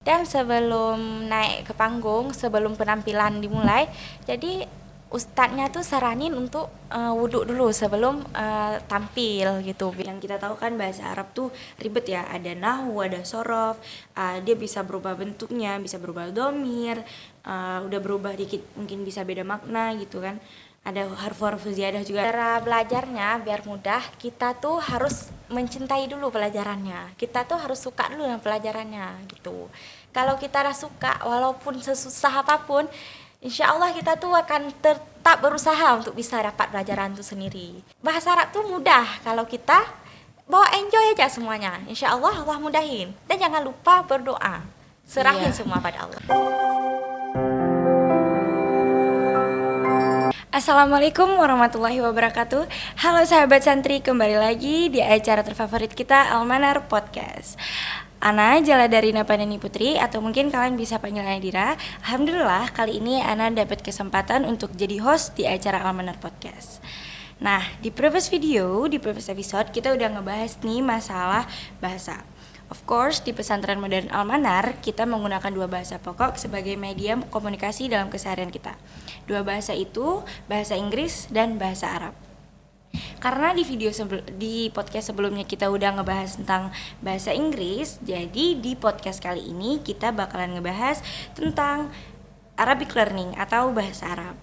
Dan sebelum naik ke panggung, sebelum penampilan dimulai, jadi ustadznya tuh saranin untuk wudhu dulu sebelum tampil gitu. Yang kita tahu kan bahasa Arab tuh ribet ya, ada nahwu, ada sorof, dia bisa berubah bentuknya, bisa berubah domir, udah berubah dikit mungkin bisa beda makna gitu kan. Ada harfu-harfu ziyadah juga. Cara belajarnya biar mudah, kita tuh harus mencintai dulu pelajarannya. Kita tuh harus suka dulu dengan pelajarannya gitu. Kalau kita udah suka, walaupun sesusah apapun, insya Allah kita tuh akan tetap berusaha untuk bisa dapat pelajaran itu sendiri. Bahasa Arab tuh mudah kalau kita bawa enjoy aja semuanya. Insya Allah Allah mudahin. Dan jangan lupa berdoa. Serahin semua pada Allah. Assalamualaikum warahmatullahi wabarakatuh. Halo sahabat santri, kembali lagi di acara terfavorit kita, Almanar Podcast. Ana Jaladarina Paneni Putri, atau mungkin kalian bisa panggil Ana Dira. Alhamdulillah kali ini Ana dapat kesempatan untuk jadi host di acara Almanar Podcast. Nah, di previous video, di previous episode kita udah ngebahas nih masalah bahasa. Of course, di pesantren modern Almanar, kita menggunakan dua bahasa pokok sebagai media komunikasi dalam keseharian kita. Dua bahasa itu, bahasa Inggris dan bahasa Arab. Karena di podcast sebelumnya kita udah ngebahas tentang bahasa Inggris, jadi di podcast kali ini kita bakalan ngebahas tentang Arabic learning atau bahasa Arab.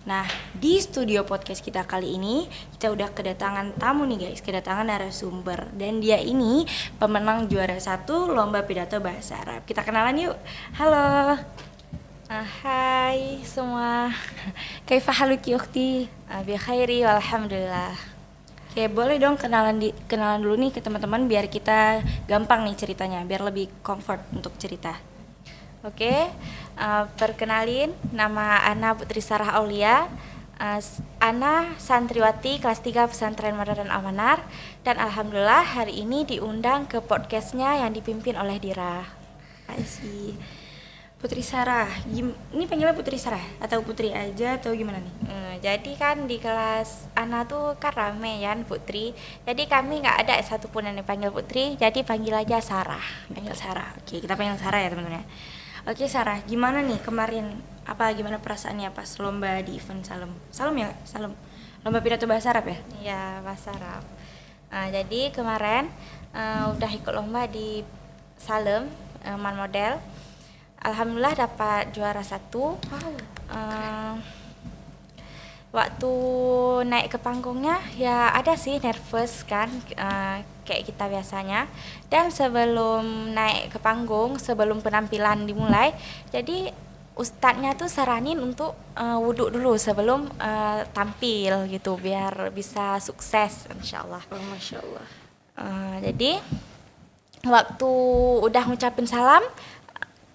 Nah, di studio podcast kita kali ini kita udah kedatangan tamu nih guys, kedatangan narasumber. Dan dia ini pemenang juara 1 lomba pidato bahasa Arab. Kita kenalan yuk. Halo. Hai semua. Kaifa haluki ukhti? Bi khairi walhamdulillah. Oke, boleh dong kenalan dulu nih ke teman-teman biar kita gampang nih ceritanya, biar lebih comfort untuk cerita. Oke, perkenalin nama Ana Putri Sarah Aulia. Ana santriwati kelas 3 pesantren modern Almanar. Dan alhamdulillah hari ini diundang ke podcastnya yang dipimpin oleh Dira. Kasih. Putri Sarah, ini panggilnya Putri Sarah atau Putri aja atau gimana nih? Jadi kan di kelas Ana tuh kan rame ya Putri. Jadi kami nggak ada satupun yang dipanggil Putri, jadi panggil aja Sarah. Panggil Sarah. Oke, kita panggil Sarah ya teman-teman. Oke Sarah, gimana nih kemarin? Gimana perasaannya pas lomba di event Salem? Salem ya? Salem. Lomba pidato bahasa Arab ya? Iya, bahasa Arab. Jadi kemarin udah ikut lomba di Salem, Man Model. Alhamdulillah dapat juara 1. Wow. Waktu naik ke panggungnya ya ada sih nervous kan, kayak kita biasanya. Dan sebelum naik ke panggung, sebelum penampilan dimulai, jadi ustadznya tuh saranin untuk wudhu dulu sebelum tampil gitu biar bisa sukses insyaallah. Oh, Masya Allah. Jadi waktu udah ngucapin salam,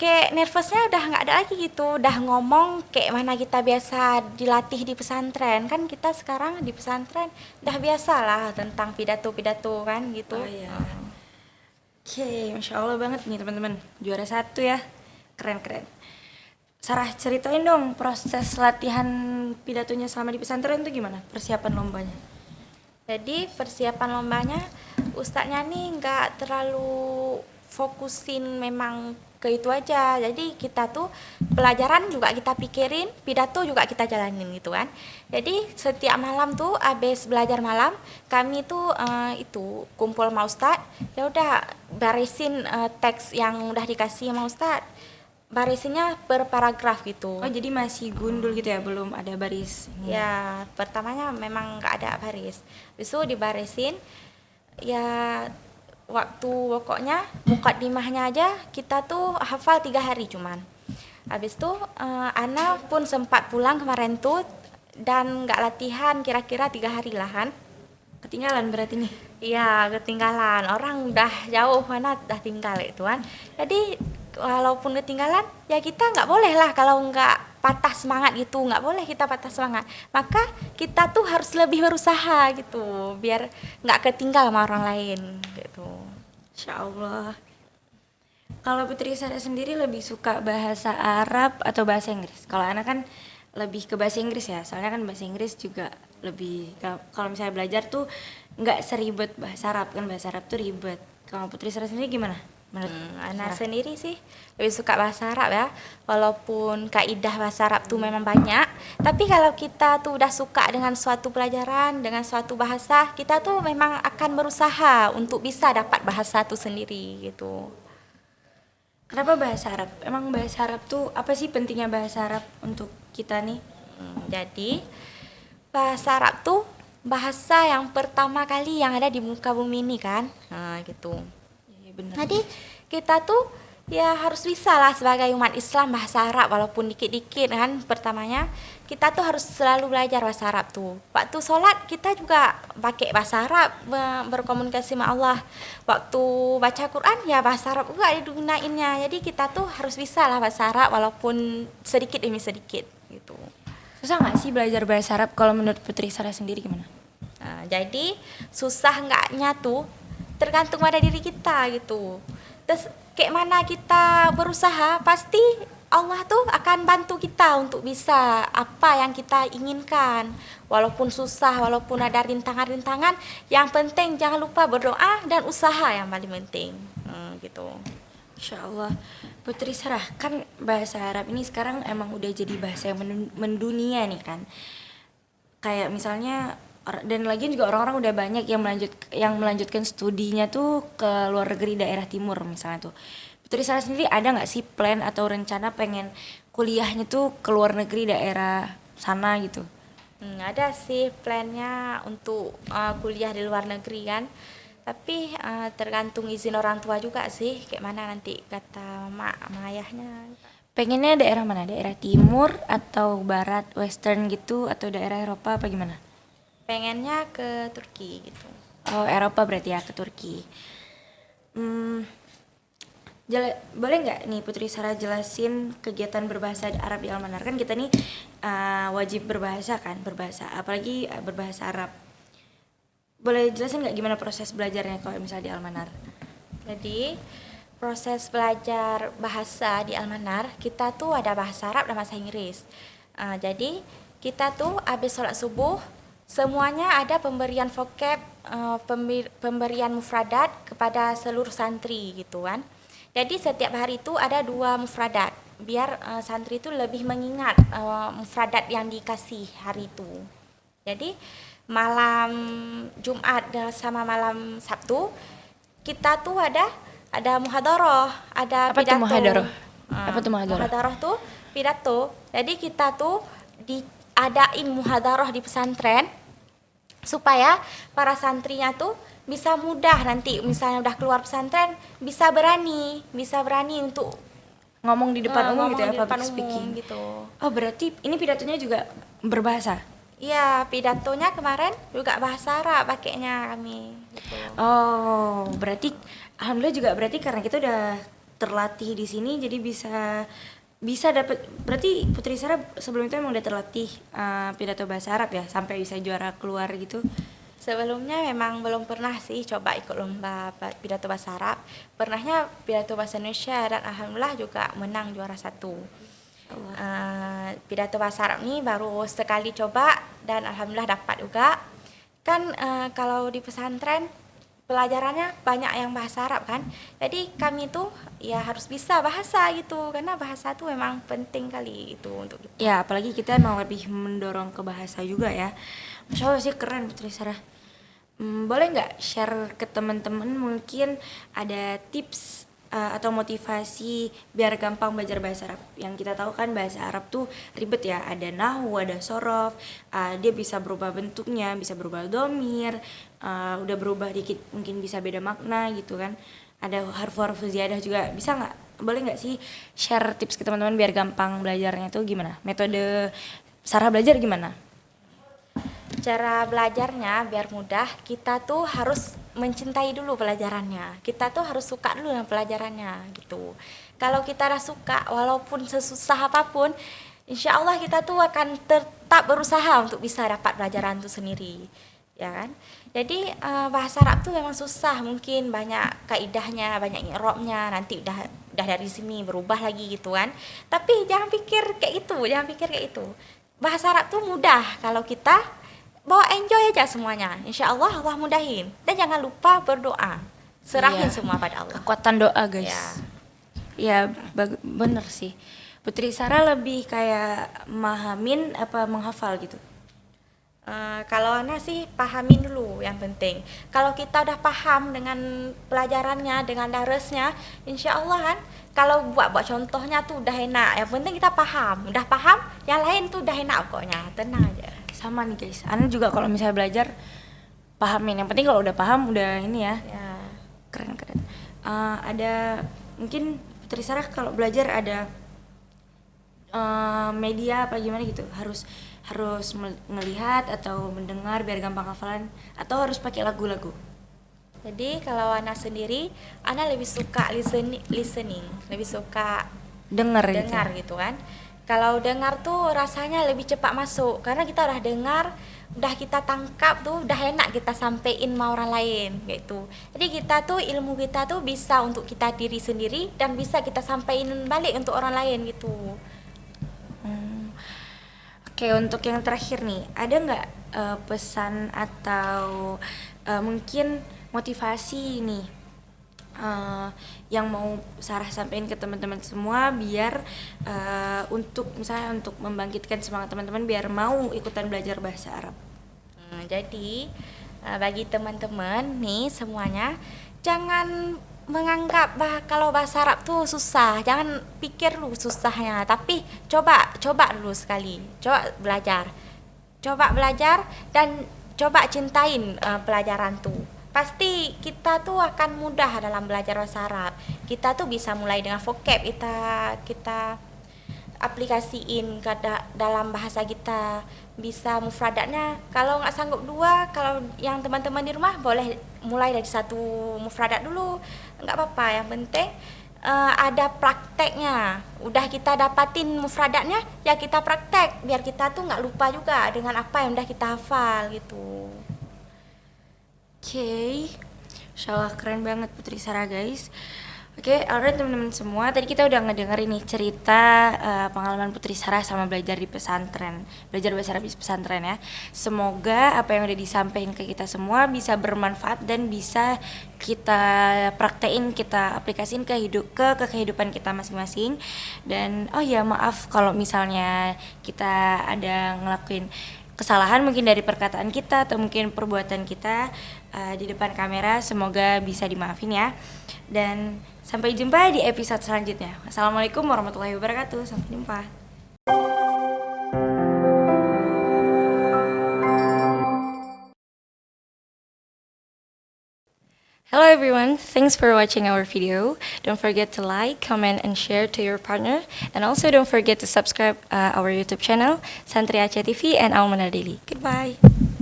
kayak nervousnya udah nggak ada lagi gitu, udah ngomong kayak mana kita biasa dilatih di pesantren. Kan kita sekarang di pesantren udah biasa lah tentang pidato-pidato kan gitu. Oh iya. Oke, Masya Allah banget nih teman-teman. Juara 1 ya. Keren-keren. Sarah, ceritain dong proses latihan pidatonya selama di pesantren itu gimana? Persiapan lombanya. Jadi persiapan lombanya ustadznya nih nggak terlalu fokusin memang ke itu aja. Jadi kita tuh pelajaran juga kita pikirin, pidato juga kita jalanin gitu kan. Jadi setiap malam tuh abis belajar malam, kami tuh itu kumpul sama ustadz. Ya udah barisin teks yang udah dikasih sama ustadz. Barisinnya per paragraf gitu. Oh, jadi masih gundul gitu ya, belum ada baris. Ya, pertamanya memang nggak ada baris. Habis itu dibarisin, ya waktu pokoknya mukadimahnya aja kita tuh hafal 3 hari cuman. Habis itu Ana pun sempat pulang kemarin tuh dan nggak latihan kira-kira 3 hari lah kan. Ketinggalan berarti nih. Iya, ketinggalan. Orang udah jauh mana udah tinggal itu kan. Jadi walaupun ketinggalan ya kita nggak boleh lah kalau nggak patah semangat gitu, nggak boleh kita patah semangat. Maka kita tuh harus lebih berusaha gitu biar nggak ketinggal sama orang lain gitu. Insya Allah. Kalau Putri Sarah sendiri lebih suka bahasa Arab atau bahasa Inggris? Kalau anak kan lebih ke bahasa Inggris ya, soalnya kan bahasa Inggris juga lebih, kalau misalnya belajar tuh nggak seribet bahasa Arab kan, bahasa Arab tuh ribet. Kalau Putri Sarah sendiri gimana? menurut Ana Sarah? sendiri sih lebih suka bahasa Arab ya. Walaupun kaidah bahasa Arab tuh memang banyak, tapi kalau kita tuh udah suka dengan suatu pelajaran, dengan suatu bahasa, kita tuh memang akan berusaha untuk bisa dapat bahasa tuh sendiri gitu. Kenapa bahasa Arab? Emang bahasa Arab tuh apa sih pentingnya bahasa Arab untuk kita nih? Jadi bahasa Arab tuh bahasa yang pertama kali yang ada di muka bumi ini kan. Nah, gitu. Iya benar. Jadi kita tuh ya harus bisa lah sebagai umat Islam bahasa Arab walaupun dikit-dikit kan pertamanya kita tuh harus selalu belajar bahasa Arab tuh. Waktu sholat kita juga pakai bahasa Arab berkomunikasi sama Allah. Waktu baca Quran ya bahasa Arab juga digunainnya. Jadi kita tuh harus bisa lah bahasa Arab walaupun sedikit demi sedikit gitu. Susah nggak sih belajar bahasa Arab kalau menurut Putri Sarah sendiri gimana? Nah, jadi susah enggaknya tuh tergantung pada diri kita gitu. Terus kayak mana kita berusaha, pasti Allah tuh akan bantu kita untuk bisa apa yang kita inginkan. Walaupun susah, walaupun ada rintangan-rintangan, yang penting jangan lupa berdoa dan usaha yang paling penting. Gitu. Insya Allah. Putri Sarah, kan bahasa Arab ini sekarang emang udah jadi bahasa yang mendunia nih kan. Kayak misalnya dan lagian juga orang-orang udah banyak yang melanjutkan studinya tuh ke luar negeri daerah timur misalnya tuh. Putri Sarah sendiri ada nggak sih plan atau rencana pengen kuliahnya tuh ke luar negeri daerah sana gitu? Ada sih plannya untuk kuliah di luar negeri kan. Tapi tergantung izin orang tua juga sih, kayak mana nanti kata mama sama ayahnya. Pengennya daerah mana? Daerah timur atau barat, western gitu atau daerah Eropa apa gimana? Pengennya ke Turki gitu. Oh, Eropa berarti ya, ke Turki. Boleh nggak nih Putri Sarah jelasin kegiatan berbahasa Arab di Almanar? Kan kita nih wajib berbahasa kan, apalagi berbahasa Arab. Boleh jelasin nggak gimana proses belajarnya kalau misalnya di Almanar? Jadi proses belajar bahasa di Almanar, kita tuh ada bahasa Arab dan bahasa Inggris. Jadi kita tuh habis sholat subuh, semuanya ada pemberian vocab, pemberian mufradat kepada seluruh santri gitu kan. Jadi setiap hari itu ada 2 mufradat, biar santri itu lebih mengingat mufradat yang dikasih hari itu. Jadi malam Jumat sama malam Sabtu kita tuh ada muhadharah, ada Apa tuh pidato. muhadharah? Apa tuh muhadharah? Muhadharah tuh pidato. Jadi kita tuh diadain muhadharah di pesantren supaya para santrinya tuh bisa mudah nanti misalnya udah keluar pesantren bisa berani untuk Ngomong di depan umum gitu ya, ngomong di depan public umum speaking. gitu. Oh, berarti ini pidatonya juga berbahasa? Iya, pidatonya kemarin juga bahasa Arab pakainya kami gitu. Oh, berarti alhamdulillah juga berarti karena kita udah terlatih di sini jadi bisa dapat. Berarti Putri Sarah sebelum itu emang udah terlatih pidato bahasa Arab ya sampai bisa juara keluar gitu. Sebelumnya memang belum pernah sih coba ikut lomba pidato bahasa Arab. Pernahnya pidato bahasa Indonesia dan alhamdulillah juga menang juara 1. Pidato bahasa Arab nih baru sekali coba dan alhamdulillah dapat juga. Kan kalau di pesantren pelajarannya banyak yang bahasa Arab kan. Jadi kami tuh ya harus bisa bahasa gitu karena bahasa tuh memang penting kali itu untuk kita. Ya, apalagi kita emang lebih mendorong ke bahasa juga ya. Masya Allah sih keren Putri Sarah. Boleh nggak share ke teman-teman mungkin ada tips atau motivasi biar gampang belajar bahasa Arab? Yang kita tahu kan bahasa Arab tuh ribet ya, ada nahwu, ada sorof, dia bisa berubah bentuknya, bisa berubah domir, udah berubah dikit mungkin bisa beda makna gitu kan. Ada harfu-harfu ziyadah juga, bisa nggak? Boleh nggak sih share tips ke teman-teman biar gampang belajarnya tuh gimana? Metode Sarah belajar gimana? Cara belajarnya biar mudah, kita tuh harus mencintai dulu pelajarannya. Kita tuh harus suka dulu dengan pelajarannya gitu. Kalau kita udah suka, walaupun sesusah apapun, insya Allah kita tuh akan tetap berusaha untuk bisa dapat pelajaran itu sendiri, ya kan? Jadi bahasa Arab tuh memang susah, mungkin banyak kaidahnya, banyak i'rabnya, nanti udah dari sini berubah lagi gitu kan. Tapi jangan pikir kayak itu, Bahasa Arab tuh mudah kalau kita bawa enjoy aja semuanya. Insya Allah Allah mudahin. Dan jangan lupa berdoa. Serahin Iya. semua pada Allah. Kekuatan doa guys. Ya. Ya bener sih. Putri Sarah lebih kayak mahamin apa menghafal gitu? Kalau Ana sih pahamin dulu yang penting. Kalau kita udah paham dengan pelajarannya, dengan darasnya, insya Allah kan. Kalau buat contohnya tuh udah enak. Yang penting kita paham. Udah paham, yang lain tuh udah enak pokoknya. Tenang aja. Sama nih guys. Ana juga kalau misalnya belajar pahamin. Yang penting kalau udah paham udah ini ya. Ya. Keren. Ada mungkin Putri Sarah kalau belajar ada media apa gimana gitu, harus ngelihat atau mendengar biar gampang hafalan, atau harus pakai lagu-lagu? Jadi kalau Ana sendiri, Ana lebih suka listening, lebih suka Dengar dengar gitu kan. Kalau dengar tuh rasanya lebih cepat masuk karena kita udah dengar, udah kita tangkap tuh, udah enak kita sampein sama orang lain gitu. Jadi kita tuh ilmu kita tuh bisa untuk kita diri sendiri dan bisa kita sampein balik untuk orang lain gitu. Oke, untuk yang terakhir nih, ada nggak pesan atau mungkin motivasi nih yang mau Sarah sampaikan ke teman-teman semua biar untuk misalnya untuk membangkitkan semangat teman-teman biar mau ikutan belajar bahasa Arab? Jadi bagi teman-teman nih semuanya, jangan menganggap kalau bahasa Arab tuh susah, jangan pikir lu susahnya, tapi coba dulu sekali, coba belajar dan coba cintain pelajaran tuh. Pasti kita tuh akan mudah dalam belajar bahasa Arab. Kita tuh bisa mulai dengan vocab, kita aplikasiin ke dalam bahasa kita, bisa mufradatnya. Kalau nggak sanggup dua, kalau yang teman-teman di rumah boleh mulai dari satu mufradat dulu, nggak apa-apa. Yang penting ada prakteknya. Udah kita dapatin mufradatnya, ya kita praktek biar kita tuh nggak lupa juga dengan apa yang udah kita hafal gitu. Oke, insyaallah keren banget Putri Sarah guys. Oke, alright teman-teman semua, tadi kita udah ngedengerin nih cerita pengalaman Putri Sarah sama belajar di pesantren, belajar bahasa Arab di pesantren ya. Semoga apa yang udah disampaikan ke kita semua bisa bermanfaat dan bisa kita praktein, kita aplikasiin ke kehidupan kita masing-masing. Dan oh ya maaf kalau misalnya kita ada ngelakuin kesalahan mungkin dari perkataan kita atau mungkin perbuatan kita di depan kamera, semoga bisa dimaafin ya. Dan sampai jumpa di episode selanjutnya. Assalamualaikum warahmatullahi wabarakatuh. Sampai jumpa. Hello everyone, thanks for watching our video. Don't forget to like, comment, and share to your partner. And also don't forget to subscribe our YouTube channel, Santri Aceh TV and Almanar Daily. Goodbye.